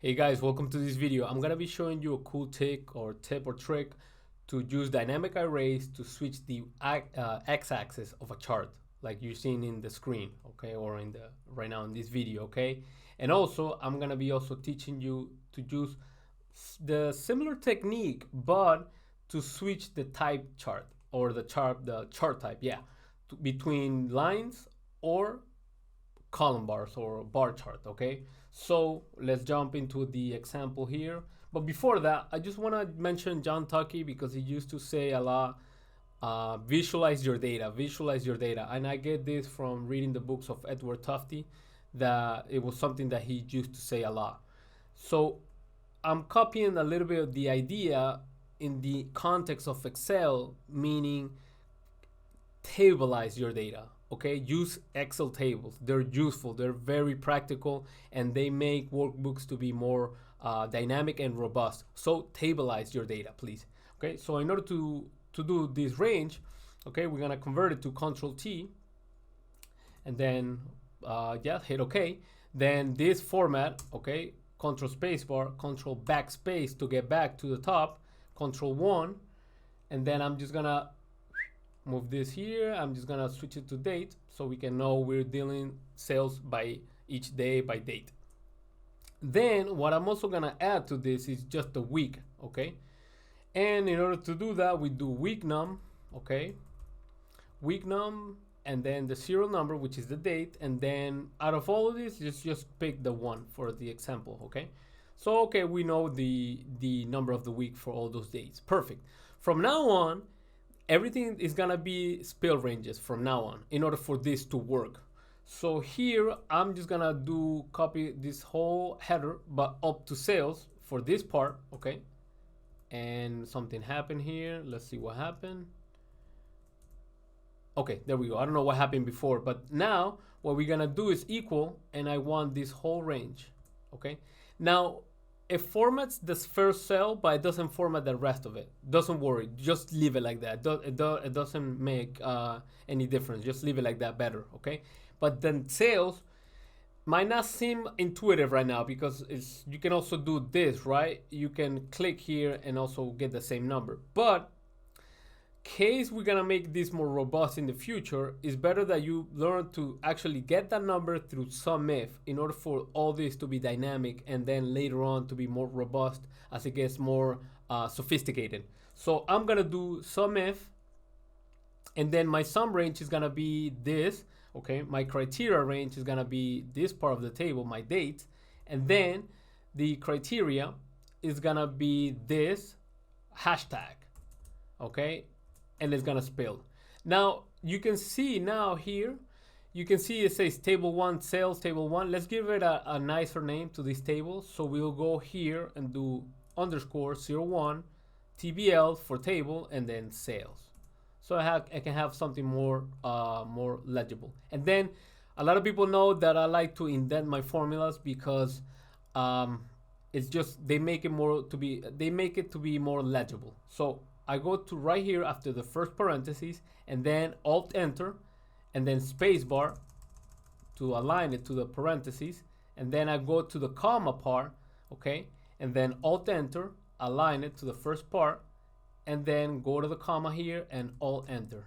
Hey guys, welcome to this video. I'm gonna be showing you a cool tip or trick to use dynamic arrays to switch the x-axis of a chart, like you're seeing in the screen, okay, or in the right now in this video, okay. And also, I'm gonna be also teaching you to use the similar technique, but to switch the type chart or the chart type, yeah, between lines or column bars or bar chart, okay? So let's jump into the example here. But before that, I just want to mention John Tucky because he used to say a lot, visualize your data, visualize your data. And I get this from reading the books of Edward Tufte, that it was something that he used to say a lot. So I'm copying a little bit of the idea in the context of Excel, meaning tablize your data. Okay, use Excel tables. They're useful, they're very practical, and they make workbooks to be more dynamic and robust. So tablize your data, please. Okay, so in order to do this range, okay, we're gonna convert it to Control T, and then yeah, hit OK. Then this format, okay, Control Spacebar, Control Backspace to get back to the top, Control 1, and then I'm just gonna move this here. I'm just gonna switch it to date so we can know we're dealing sales by each day by date. Then what I'm also gonna add to this is just the week, okay? And in order to do that, we do week num, okay? Week num, and then the serial number, which is the date, and then out of all of this, just pick the one for the example, okay? So okay, we know the number of the week for all those dates. Perfect. From now on, everything is gonna be spell ranges from now on in order for this to work. So here I'm just gonna copy this whole header but up to sales for this part, okay? And something happened here. Let's see what happened. Okay, there we go. I don't know what happened before, but now what we're gonna do is equal, and I want this whole range, okay? Now it formats this first cell, but it doesn't format the rest of it. Doesn't worry, just leave it like that. It doesn't make any difference. Just leave it like that, better, okay? But then sales might not seem intuitive right now because you can also do this, right? You can click here and also get the same number. But case we're gonna make this more robust in the future, it's better that you learn to actually get that number through SUMIF in order for all this to be dynamic and then later on to be more robust as it gets more sophisticated. So I'm gonna do SUMIF, and then my sum range is gonna be this, okay? My criteria range is gonna be this part of the table, my dates, and then the criteria is gonna be this hashtag, okay? And it's gonna spill. Now you can see now here, you can see it says table 1 sales, table 1. Let's give it a nicer name to this table. So we'll go here and do underscore 01 TBL for table and then sales. So I can have something more more legible. And then a lot of people know that I like to indent my formulas because it's just they make it to be more legible. So I go to right here after the first parentheses and then Alt Enter and then Spacebar to align it to the parentheses, and then I go to the comma part, okay, and then Alt Enter, align it to the first part, and then go to the comma here and Alt Enter.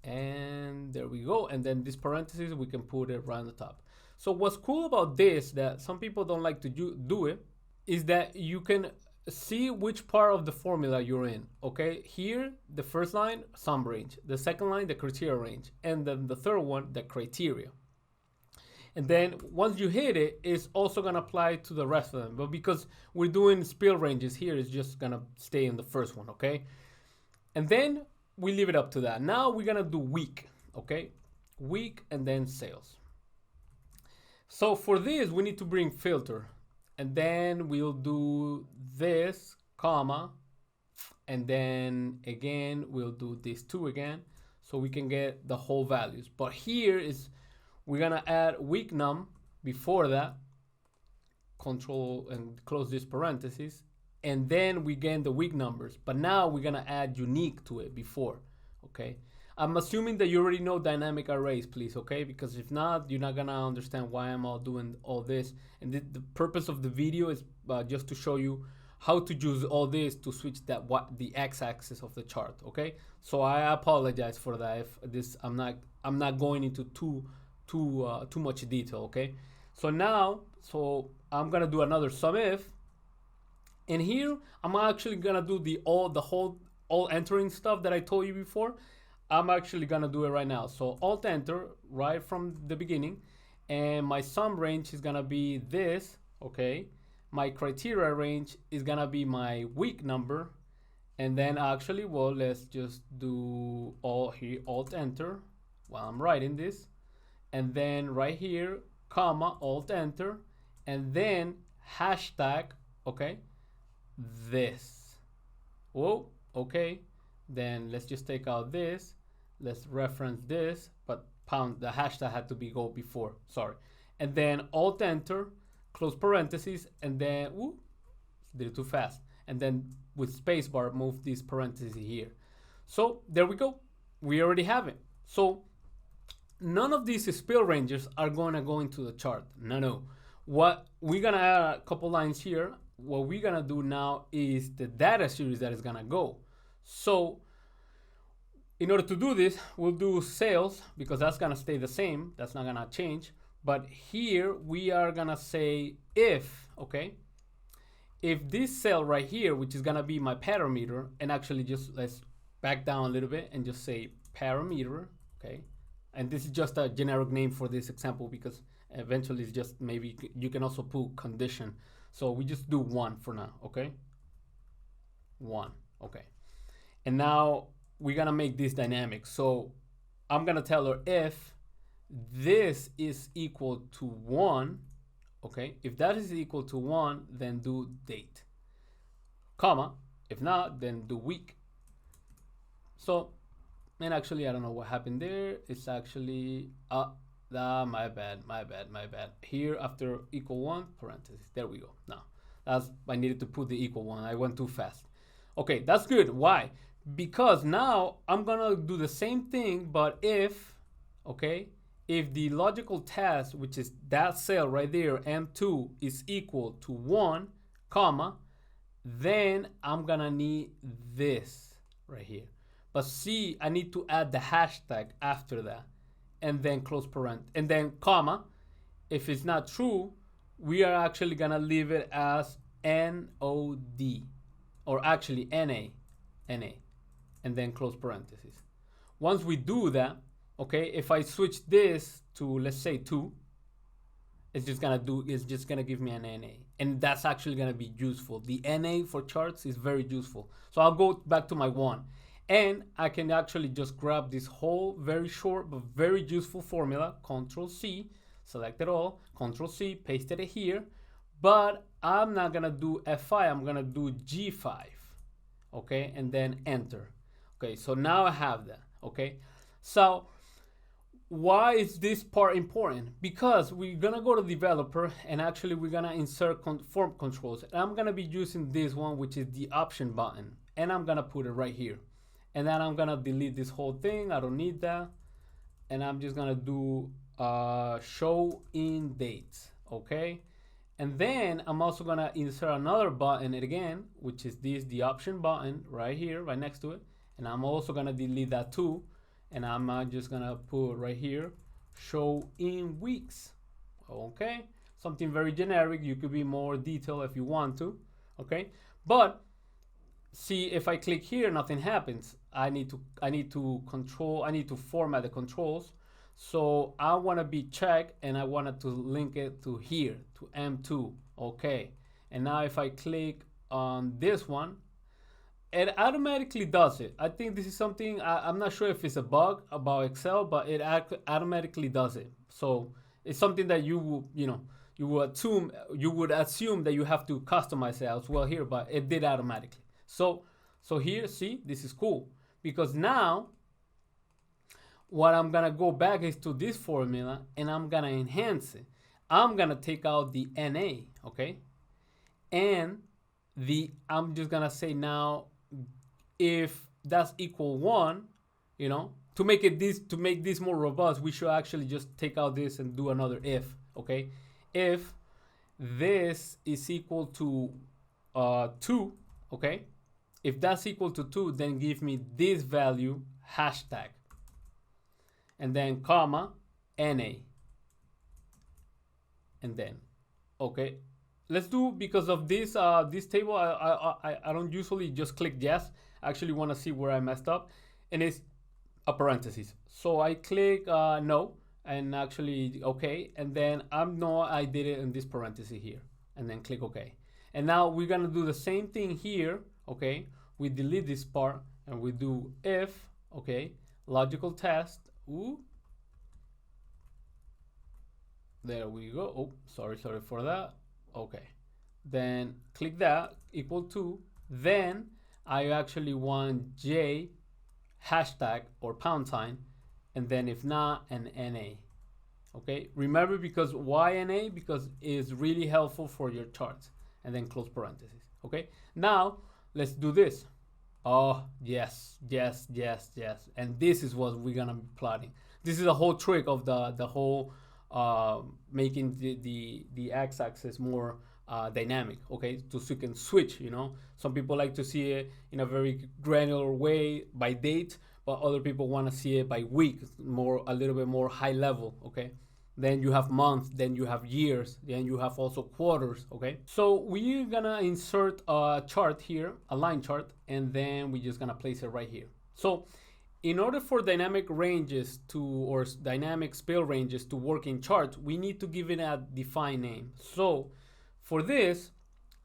And there we go. And then this parentheses, we can put it right on the top. So what's cool about this, that some people don't like to do it, is that you can see which part of the formula you're in, okay? Here, the first line, sum range. The second line, the criteria range. And then the third one, the criteria. And then once you hit it, it's also gonna apply to the rest of them. But because we're doing spell ranges here, it's just gonna stay in the first one, okay? And then we leave it up to that. Now we're gonna do week, okay? Week and then sales. So for this, we need to bring filter. And then we'll do this, comma, and then again, we'll do this two again, so we can get the whole values. But here is, we're gonna add week num before that, control and close this parenthesis, and then we gain the week numbers. But now we're gonna add unique to it before, okay? I'm assuming that you already know dynamic arrays, please, okay? Because if not, you're not gonna understand why I'm all doing all this. And the purpose of the video is just to show you how to use all this to switch the x-axis of the chart, okay? So I apologize for that. If this, I'm not going into too much detail, okay? So now, I'm gonna do another sum if, and here I'm actually gonna do all entering stuff that I told you before. I'm actually gonna do it right now. So Alt Enter right from the beginning, and my sum range is gonna be this, okay? My criteria range is gonna be my week number, and then actually, well, let's just do Alt Enter while I'm writing this, and then right here, comma, Alt Enter, and then hashtag, okay, this. Whoa, okay. Then let's just take out this. Let's reference this, but the hashtag had to go before, sorry. And then Alt Enter, close parentheses, and then, did it too fast. And then with spacebar, move this parenthesis here. So there we go. We already have it. So none of these spill ranges are gonna go into the chart. No. What we're gonna add a couple lines here. What we're gonna do now is the data series that is gonna go. So in order to do this, we'll do sales because that's gonna stay the same. That's not gonna change. But here we are gonna say if, okay? If this cell right here, which is gonna be my parameter, and actually just let's back down a little bit and just say parameter, okay? And this is just a generic name for this example because eventually it's just maybe you can also put condition. So we just do 1 for now, okay? 1, okay. And now we're gonna make this dynamic. So I'm gonna tell her if this is equal to 1, okay? If that is equal to 1, then do date, comma. If not, then do week. So, and actually, I don't know what happened there. It's actually, my bad. Here, after equal 1, parentheses. There we go. Now, I needed to put the equal 1. I went too fast. Okay, that's good. Why? Because now I'm gonna do the same thing, but if, okay, if the logical task, which is that cell right there, M2, is equal to 1, comma, then I'm gonna need this right here. But see, I need to add the hashtag after that, and then close parenthesis, and then comma. If it's not true, we are actually gonna leave it as NOD, or actually NA, and then close parentheses. Once we do that, okay, if I switch this to, let's say 2, it's just gonna give me an NA, and that's actually gonna be useful. The NA for charts is very useful. So I'll go back to my 1, and I can actually just grab this whole very short but very useful formula, Control C, select it all, Control C, pasted it here, but I'm not gonna do F5, I'm gonna do G5, okay, and then enter. Okay, so now I have that, okay? So why is this part important? Because we're gonna go to developer and actually we're gonna insert conform controls. And I'm gonna be using this one, which is the option button, and I'm gonna put it right here. And then I'm gonna delete this whole thing, I don't need that. And I'm just gonna do show in dates, okay? And then I'm also gonna insert another button again, which is the option button right here, right next to it. And I'm also gonna delete that too. And I'm just gonna put right here, show in weeks, okay? Something very generic. You could be more detailed if you want to, okay? But see, if I click here, nothing happens. I need to format the controls. So I wanna be checked, and I wanted to link it to here, to M2, okay? And now if I click on this one, it automatically does it. I think this is something, I'm not sure if it's a bug about Excel, but it automatically does it. So it's something that you would assume that you have to customize it as well here, but it did automatically. So here, see, this is cool, because now what I'm gonna go back is to this formula, and I'm gonna enhance it. I'm gonna take out the NA, okay? And I'm just gonna say now, if that's equal 1, to make this more robust, we should actually just take out this and do another if. Okay, if this is equal to 2, okay, if that's equal to 2, then give me this value hashtag, and then comma NA, and then okay, let's do, because of this this table, I don't usually just click yes. I actually want to see where I messed up, and it's a parenthesis. So I click no, and actually okay, and then I did it in this parenthesis here, and then click okay. And now we're gonna do the same thing here. Okay, we delete this part and we do if, okay, logical test. Ooh, there we go. Oh, sorry for that. Okay, then click that equal to, then I actually want J hashtag or pound sign, and then if not, an NA. Okay, remember, because why NA? Because it's really helpful for your charts. And then close parentheses. Okay, now let's do this. Oh, yes. And this is what we're gonna be plotting. This is the whole trick of the whole making the x-axis more dynamic. Okay, so you can switch. Some people like to see it in a very granular way by date, but other people want to see it by week, a little bit more high level. Okay, then you have months, then you have years, then you have also quarters. Okay, so we're gonna insert a chart here, a line chart, and then we're just gonna place it right here. So in order for dynamic ranges or dynamic spell ranges to work in charts, we need to give it a defined name. So for this,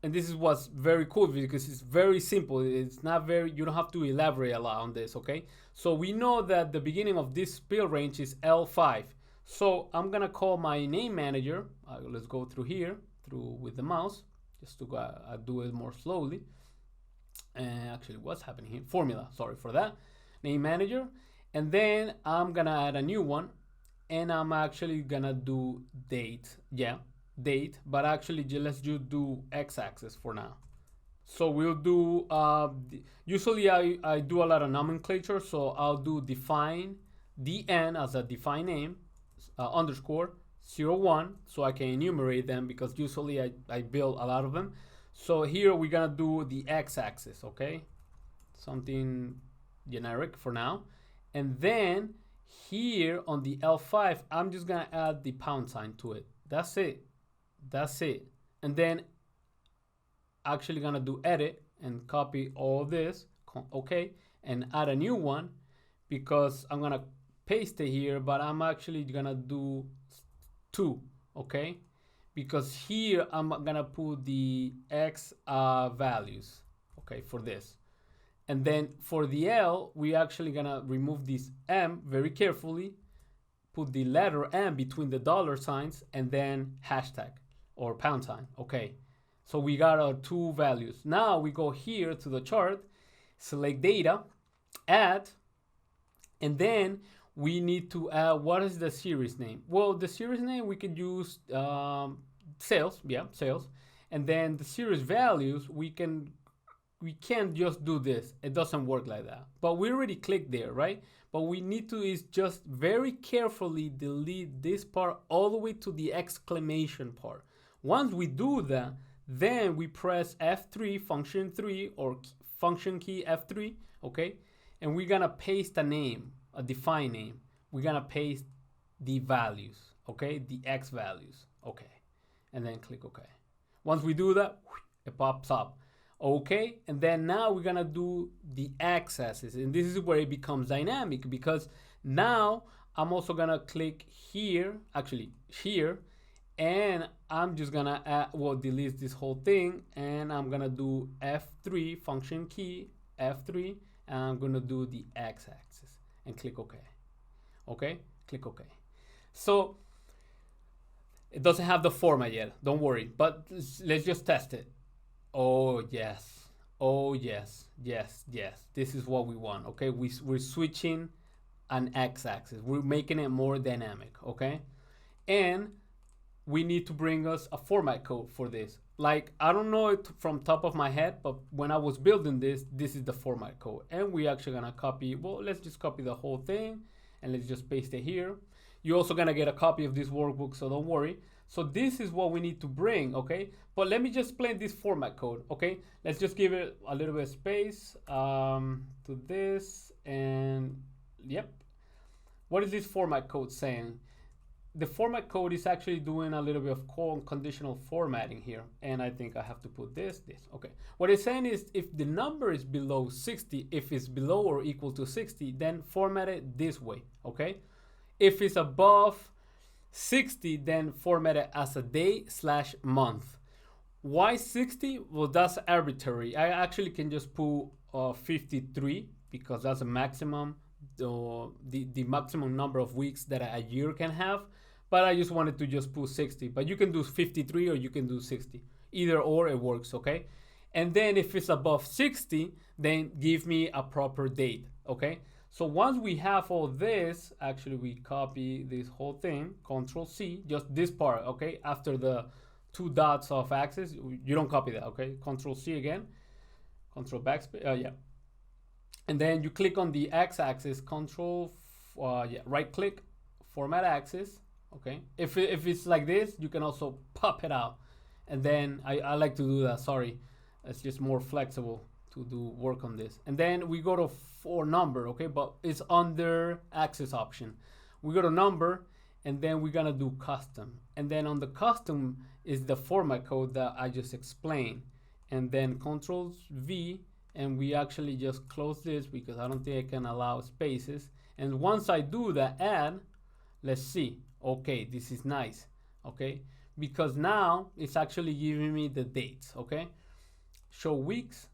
and this is what's very cool, because it's very simple. It's not you don't have to elaborate a lot on this. Okay, so we know that the beginning of this spell range is L5. So I'm gonna call my name manager. Let's go through here, with the mouse, just to do it more slowly. And actually, what's happening here? Formula, sorry for that. Name manager, and then I'm gonna add a new one, and I'm actually gonna do date. Yeah, date, but actually let's just do x-axis for now. So we'll do, usually I do a lot of nomenclature, so I'll do define dn as a define name, underscore 01, so I can enumerate them, because usually I build a lot of them. So here we're gonna do the x-axis, okay, something generic for now. And then here on the L5, I'm just gonna add the pound sign to it. That's it. And then actually gonna do edit and copy all this, okay, and add a new one, because I'm gonna paste it here, but I'm actually gonna do 2, okay, because here I'm gonna put the x values, okay, for this. And then for the L, we actually gonna remove this M very carefully, put the letter M between the dollar signs, and then hashtag or pound sign. Okay, so we got our 2 values. Now we go here to the chart, select data, add, and then we need to add, what is the series name? Well, the series name we could use sales, sales. And then the series values, we can't just do this. It doesn't work like that. But we already clicked there, right? But we need to is just very carefully delete this part all the way to the exclamation part. Once we do that, then we press F3, function 3, or function key F3, okay? And we're gonna paste a name, a defined name. We're gonna paste the values, okay? The X values, okay? And then click OK. Once we do that, it pops up. Okay, and then now we're gonna do the x-axis, and this is where it becomes dynamic, because now I'm also gonna click here, actually here, and I'm just gonna delete this whole thing, and I'm gonna do F3, function key F3, and I'm gonna do the x-axis and click OK. Okay, click OK. So it doesn't have the format yet, don't worry, but let's just test it. Oh yes, this is what we want. Okay, we're switching an x-axis, we're making it more dynamic. Okay, and we need to bring us a format code for this. Like, I don't know it from top of my head, but when I was building this, this is the format code. And we actually gonna copy, well, let's just copy the whole thing and let's just paste it here. You're also gonna get a copy of this workbook, so don't worry. So this is what we need to bring, okay? But let me just explain this format code, okay? Let's just give it a little bit of space to this, and yep. What is this format code saying? The format code is actually doing a little bit of conditional formatting here. And I think I have to put this. Okay. What it's saying is if the number is below 60, if it's below or equal to 60, then format it this way, okay? If it's above 60, then format it as a day/month. Why 60? Well, that's arbitrary. I actually can just put 53 because that's a maximum, the maximum number of weeks that a year can have. But I just wanted to just put 60. But you can do 53 or you can do 60. Either or, it works, okay? And then if it's above 60, then give me a proper date, okay? So once we have all this, actually we copy this whole thing, Control C, just this part, okay? After the 2 dots of axis, you don't copy that, okay? Control C again, Control backspace, yeah. And then you click on the x-axis, right click, format axis, okay? If it's like this, you can also pop it out. And then I like to do that, sorry. It's just more flexible to do work on this. And then we go to for number, okay? But it's under axis option. We go to number, and then we're gonna do custom. And then on the custom is the format code that I just explained. And then Control V, and we actually just close this because I don't think I can allow spaces. And once I do the add, let's see. Okay, this is nice, okay? Because now it's actually giving me the dates, okay? Show weeks,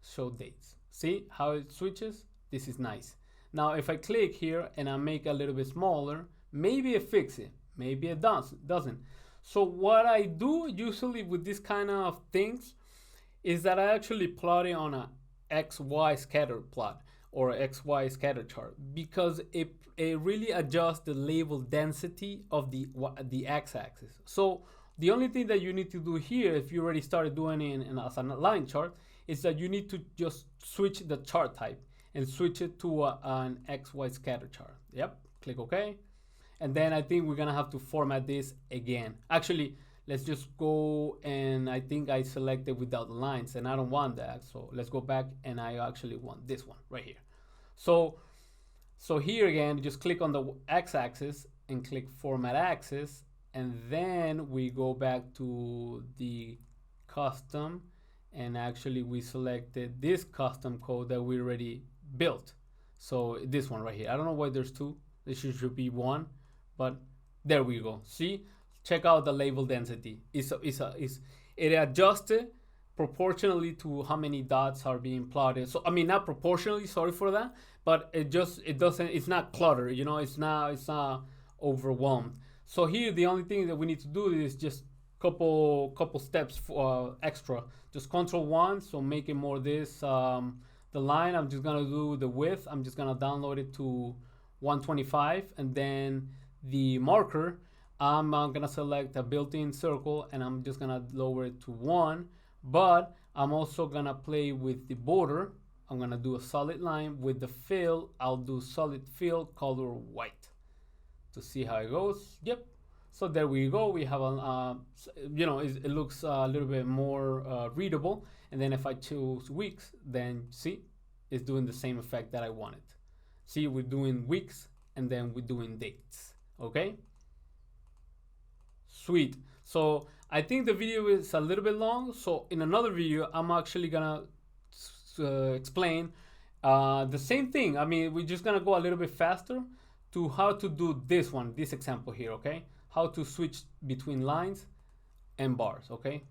show dates. See how it switches? This is nice. Now, if I click here and I make it a little bit smaller, maybe it fixes it, maybe it doesn't. So what I do usually with this kind of things is that I actually plot it on a XY scatter plot or XY scatter chart because it really adjusts the label density of the x-axis. So the only thing that you need to do here, if you already started doing it as a line chart, is that you need to just switch the chart type and switch it to an XY scatter chart. Yep, click OK. And then I think we're gonna have to format this again. Actually, let's just go, and I think I selected without lines and I don't want that. So let's go back, and I actually want this one right here. So here again, just click on the x-axis and click format axis, and then we go back to the custom, and actually we selected this custom code that we already built. So this one right here. I don't know why there's 2. This should be 1, but there we go. See, check out the label density. It adjusted proportionally to how many dots are being plotted. So I mean, not proportionally, sorry for that, but it's not cluttered, you know, it's not overwhelmed. So here the only thing that we need to do is just couple steps for extra. Just Control 1, so make it more this. The line, I'm just gonna do the width. I'm just gonna download it to 125, and then the marker, I'm gonna select a built-in circle, and I'm just gonna lower it to 1. But I'm also gonna play with the border. I'm gonna do a solid line. With the fill, I'll do solid fill color white to see how it goes. Yep. So there we go. We have a, it looks a little bit more readable. And then if I choose weeks, then see, it's doing the same effect that I wanted. See, we're doing weeks, and then we're doing dates. Okay. Sweet. So I think the video is a little bit long. So in another video, I'm actually gonna explain the same thing. I mean, we're just gonna go a little bit faster to how to do this example here, okay? How to switch between lines and bars, okay?